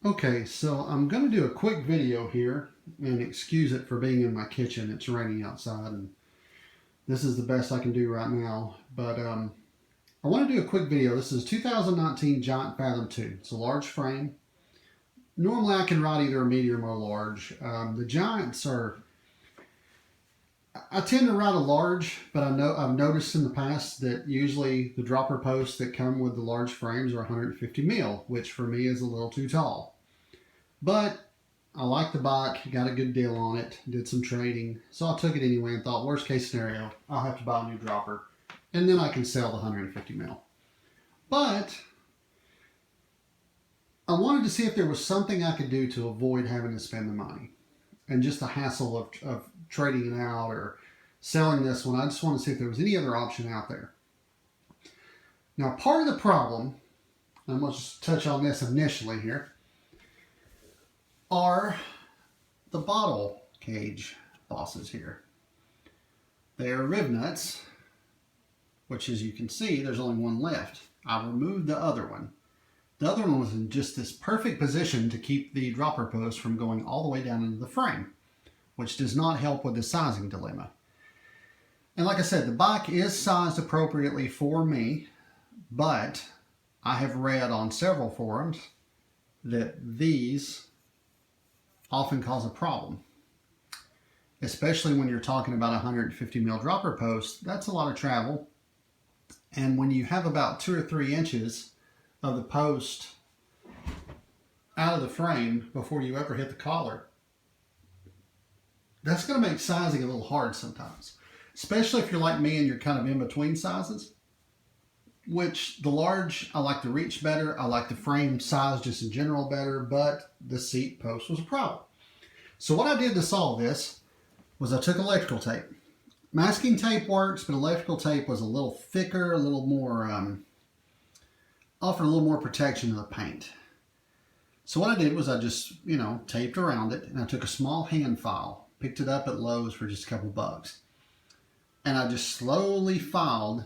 Okay, so I'm going to do a quick video here and excuse it for being in my kitchen. It's raining outside and this is the best I can do right now. But I want to do a quick video. This is 2019 Giant Fathom 2. It's a large frame. Normally I can ride either a medium or large. The Giants are, I tend to ride a large, but I've noticed in the past that usually the dropper posts that come with the large frames are 150 mil, which for me is a little too tall. But I like the bike, got a good deal on it, did some trading, so I took it anyway and thought, worst case scenario, I'll have to buy a new dropper, and then I can sell the 150 mil. But I wanted to see if there was something I could do to avoid having to spend the money and just the hassle of trading it out or selling this one. I just wanted to see if there was any other option out there. Now, part of the problem, I'm going to just touch on this initially here, are the bottle cage bosses here. They are rivnuts, which as you can see, there's only one left. I removed the other one. The other one was in just this perfect position to keep the dropper post from going all the way down into the frame, which does not help with the sizing dilemma. And like I said, the bike is sized appropriately for me, but I have read on several forums that these often cause a problem, especially when you're talking about 150 mil dropper post. That's a lot of travel, and when you have about 2 or 3 inches of the post out of the frame before you ever hit the collar, that's going to make sizing a little hard sometimes, especially if you're like me and you're kind of in between sizes. Which the large, I like the reach better. I like the frame size just in general better, but the seat post was a problem. So what I did to solve this was I took electrical tape. Masking tape works, but electrical tape was a little thicker, a little more, offered a little more protection to the paint. So what I did was I just, taped around it, and I took a small hand file, picked it up at Lowe's for just a couple bucks, and I just slowly filed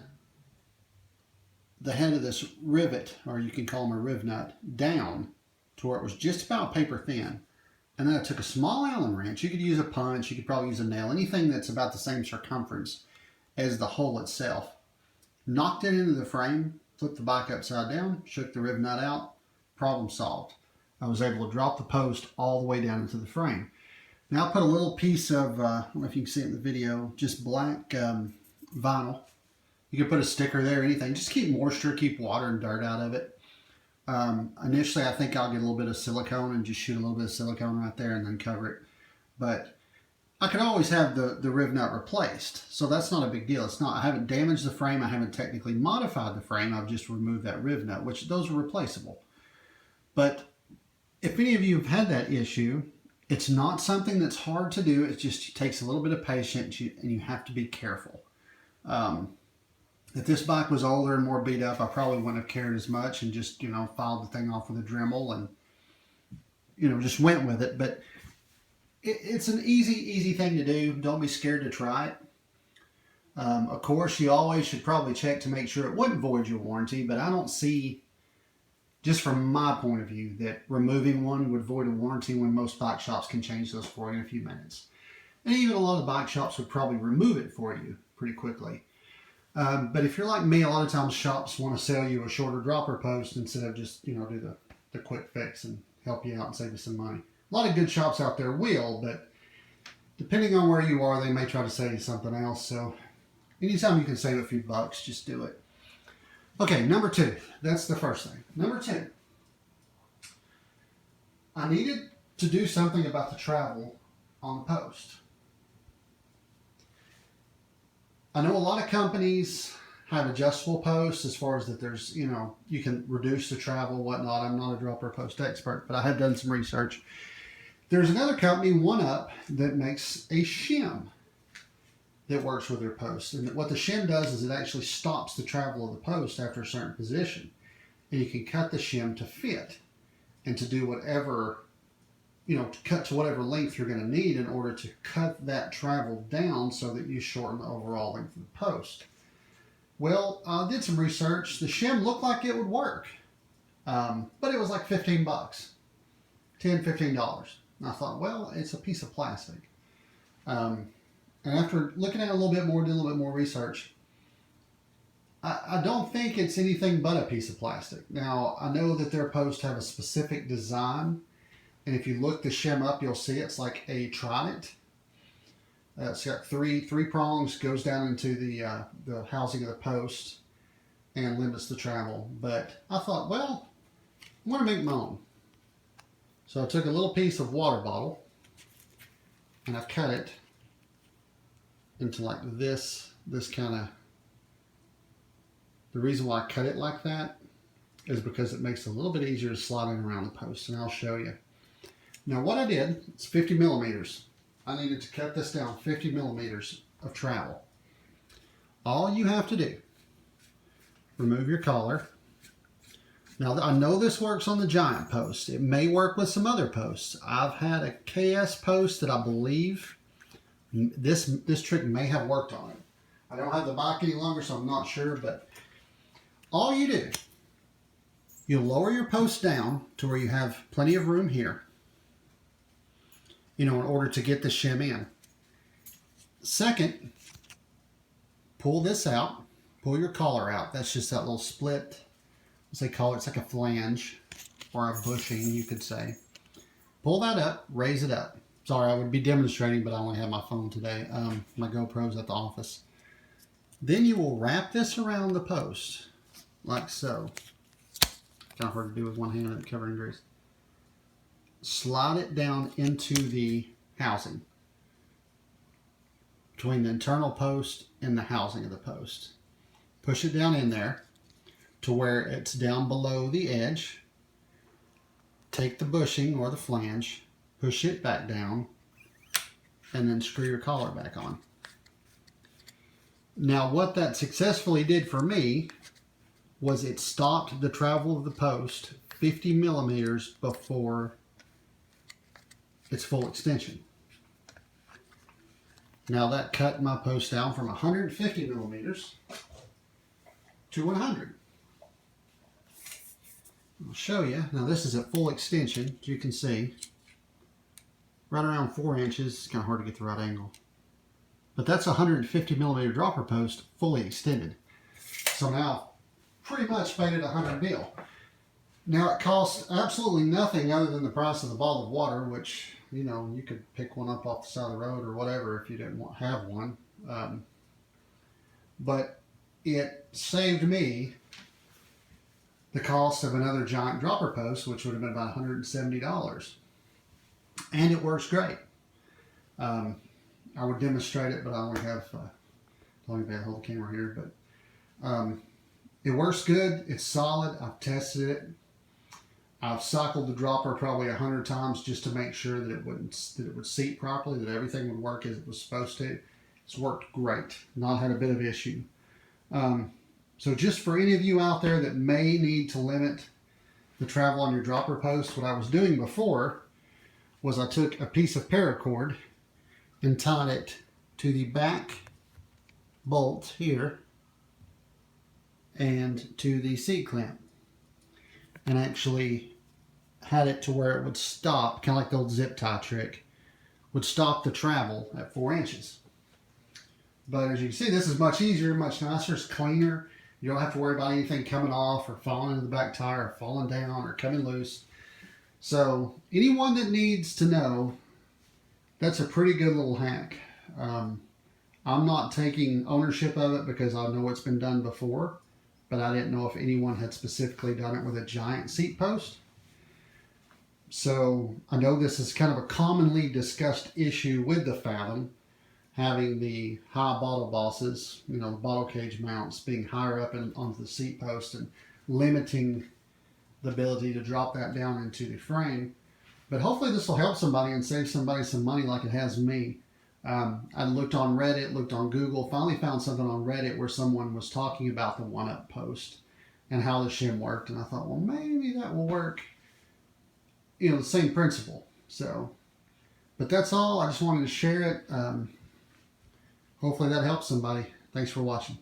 the head of this rivet, or you can call them a rivnut, down to where it was just about paper thin. And then I took a small Allen wrench. You could use a punch, you could probably use a nail, anything that's about the same circumference as the hole itself. Knocked it into the frame, flipped the bike upside down, shook the rivnut out, problem solved. I was able to drop the post all the way down into the frame. Now I put a little piece of, I don't know if you can see it in the video, just black vinyl. You can put a sticker there, anything. Just keep moisture, keep water and dirt out of it. Initially, I think I'll get a little bit of silicone and just shoot a little bit of silicone right there and then cover it. But I could always have the rivnut replaced, so that's not a big deal. It's not. I haven't damaged the frame. I haven't technically modified the frame. I've just removed that rivnut, which those are replaceable. But if any of you have had that issue, it's not something that's hard to do. It just takes a little bit of patience, and you have to be careful. If this bike was older and more beat up, I probably wouldn't have cared as much and just, filed the thing off with a Dremel and, just went with it. But it's an easy thing to do. Don't be scared to try it. Of course, you always should probably check to make sure it wouldn't void your warranty, but I don't see, just from my point of view, that removing one would void a warranty when most bike shops can change those for you in a few minutes. And even a lot of bike shops would probably remove it for you pretty quickly. But if you're like me, a lot of times shops want to sell you a shorter dropper post instead of just, do the quick fix and help you out and save you some money. A lot of good shops out there will, but depending on where you are, they may try to sell you something else. So anytime you can save a few bucks, just do it. Okay, number 2. That's the first thing. Number 2. I needed to do something about the travel on the post. I know a lot of companies have adjustable posts as far as that there's, you can reduce the travel, whatnot. I'm not a dropper post expert, but I have done some research. There's another company, OneUp, that makes a shim that works with their posts. And what the shim does is it actually stops the travel of the post after a certain position. And you can cut the shim to fit and to do whatever, to cut to whatever length you're going to need in order to cut that travel down so that you shorten the overall length of the post. Well, I did some research. The shim looked like it would work, but it was like 15 bucks. $10, $15. And I thought, well, it's a piece of plastic. And after looking at it a little bit more, doing a little bit more research, I don't think it's anything but a piece of plastic. Now, I know that their posts have a specific design, and if you look the shim up, you'll see it's like a trident. It's got three prongs, goes down into the housing of the post, and limits the travel. But I thought, well, I'm going to make my own. So I took a little piece of water bottle, and I cut it into like this kind of. The reason why I cut it like that is because it makes it a little bit easier to slide in around the post, and I'll show you. Now what I did, it's 50 millimeters. I needed to cut this down 50 millimeters of travel. All you have to do, remove your collar. Now I know this works on the Giant post. It may work with some other posts. I've had a KS post that I believe this trick may have worked on it. I don't have the bike any longer, so I'm not sure, but all you do, you'll lower your post down to where you have plenty of room here, in order to get the shim in. Second, pull this out, pull your collar out. That's just that little split, as they call it. It's like a flange or a bushing, you could say. Pull that up, raise it up. Sorry, I would be demonstrating, but I only have my phone today. My GoPro's at the office. Then you will wrap this around the post, like so. Kind of hard to do with one hand and covered in grease. Slide it down into the housing, between the internal post and the housing of the post. Push it down in there to where it's down below the edge. Take the bushing or the flange, push it back down, and then screw your collar back on. Now what that successfully did for me was it stopped the travel of the post 50 millimeters before its full extension. Now that cut my post down from 150 millimeters to 100. I'll show you. Now this is at full extension, as you can see. Right around 4 inches. It's kind of hard to get the right angle. But that's a 150 millimeter dropper post fully extended. So now pretty much made it 100 mil. Now it costs absolutely nothing other than the price of the bottle of water, which, you could pick one up off the side of the road or whatever if you didn't have one. But it saved me the cost of another giant dropper post, which would have been about $170. And it works great. I would demonstrate it, but I only have, don't even hold the camera here, but it works good. It's solid. I've tested it. I've cycled the dropper probably 100 times just to make sure that it would seat properly, that everything would work as it was supposed to. It's worked great. Not had a bit of issue. So just for any of you out there that may need to limit the travel on your dropper post, what I was doing before was I took a piece of paracord and tied it to the back bolt here and to the seat clamp, and actually had it to where it would stop, kind of like the old zip tie trick, would stop the travel at 4 inches. But as you can see, this is much easier, much nicer, it's cleaner. You don't have to worry about anything coming off or falling into the back tire or falling down or coming loose. So anyone that needs to know, that's a pretty good little hack. I'm not taking ownership of it because I know it's been done before, but I didn't know if anyone had specifically done it with a giant seat post. So I know this is kind of a commonly discussed issue with the Fathom, having the high bottle bosses, the bottle cage mounts being higher up onto the seat post and limiting the ability to drop that down into the frame. But hopefully this will help somebody and save somebody some money like it has me. I looked on Reddit, looked on Google, finally found something on Reddit where someone was talking about the OneUp post and how the shim worked. And I thought, well, maybe that will work. The same principle. So, but that's all. I just wanted to share it. Hopefully that helps somebody. Thanks for watching.